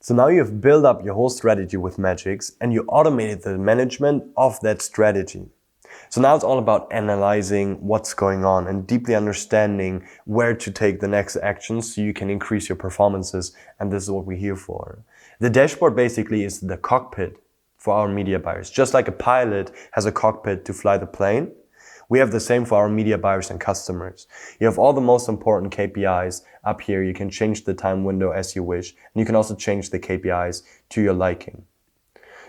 So now you've built up your whole strategy with metrics and you automated the management of that strategy. So now it's all about analyzing what's going on and deeply understanding where to take the next actions so you can increase your performances. And this is what we're here for. The dashboard basically is the cockpit for our media buyers. Just like a pilot has a cockpit to fly the plane, we have the same for our media buyers and customers. You have all the most important KPIs up here. You can change the time window as you wish. And you can also change the KPIs to your liking.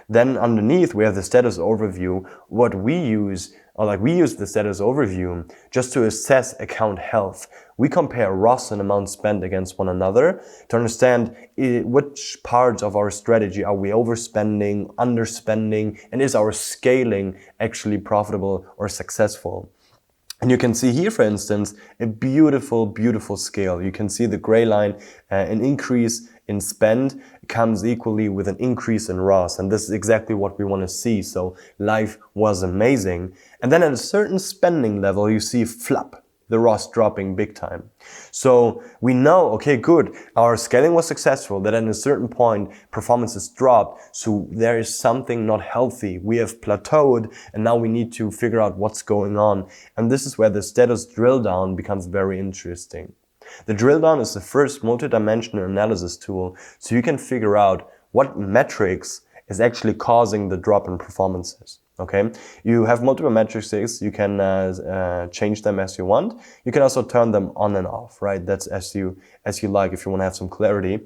Then underneath, we have the status overview. What we use, we use the status overview just to assess account health. We compare ROAS and amount spent against one another to understand which parts of our strategy are we overspending, underspending, and is our scaling actually profitable or successful. And you can see here, for instance, a beautiful, beautiful scale. You can see the gray line, an increase in spend comes equally with an increase in ROAS. And this is exactly what we want to see. So life was amazing. And then at a certain spending level, you see flop, the ROAS dropping big time. So we know, okay, good, our scaling was successful, that at a certain point performances dropped. So there is something not healthy. We have plateaued and now we need to figure out what's going on. And this is where the status drill down becomes very interesting. The drill down is the first multidimensional analysis tool, so you can figure out what metrics is actually causing the drop in performances. Okay, you have multiple metrics. You can change them as you want. You can also turn them on and off, right? That's as you like if you want to have some clarity.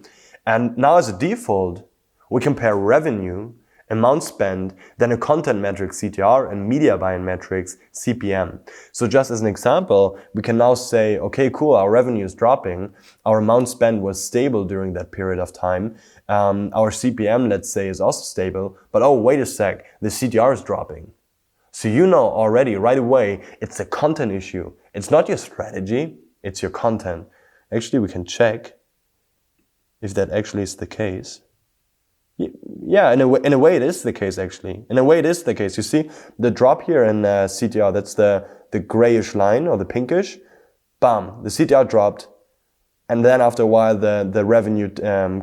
And now as a default, we compare revenue, amount spent, then a content metric CTR and media buying metrics CPM. So just as an example, we can now say, okay, cool, our revenue is dropping. Our amount spent was stable during that period of time. Our CPM, let's say, is also stable. But oh, wait a sec, the CTR is dropping. So you know already right away, it's a content issue. It's not your strategy, it's your content. Actually, we can check if that actually is the case. Yeah, in a way it is the case actually. In a way it is the case. You see the drop here in CTR, that's the grayish line or the pinkish. Bam, the CTR dropped. And then after a while the revenue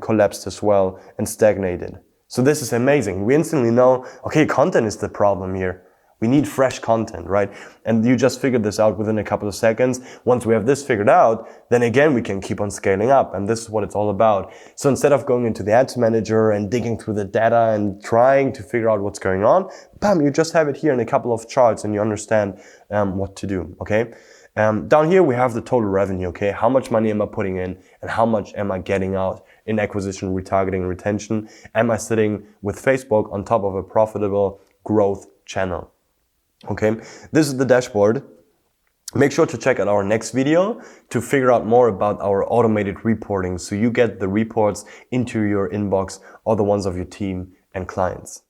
collapsed as well and stagnated. So this is amazing. We instantly know, okay, content is the problem here. We need fresh content, right? And you just figured this out within a couple of seconds. Once we have this figured out, then again, we can keep on scaling up. And this is what it's all about. So instead of going into the ads manager and digging through the data and trying to figure out what's going on, bam, you just have it here in a couple of charts and you understand what to do, okay? Down here, we have the total revenue, okay? How much money am I putting in and how much am I getting out in acquisition, retargeting, retention? Am I sitting with Facebook on top of a profitable growth channel? Okay, this is the dashboard. Make sure to check out our next video to figure out more about our automated reporting so you get the reports into your inbox or the ones of your team and clients.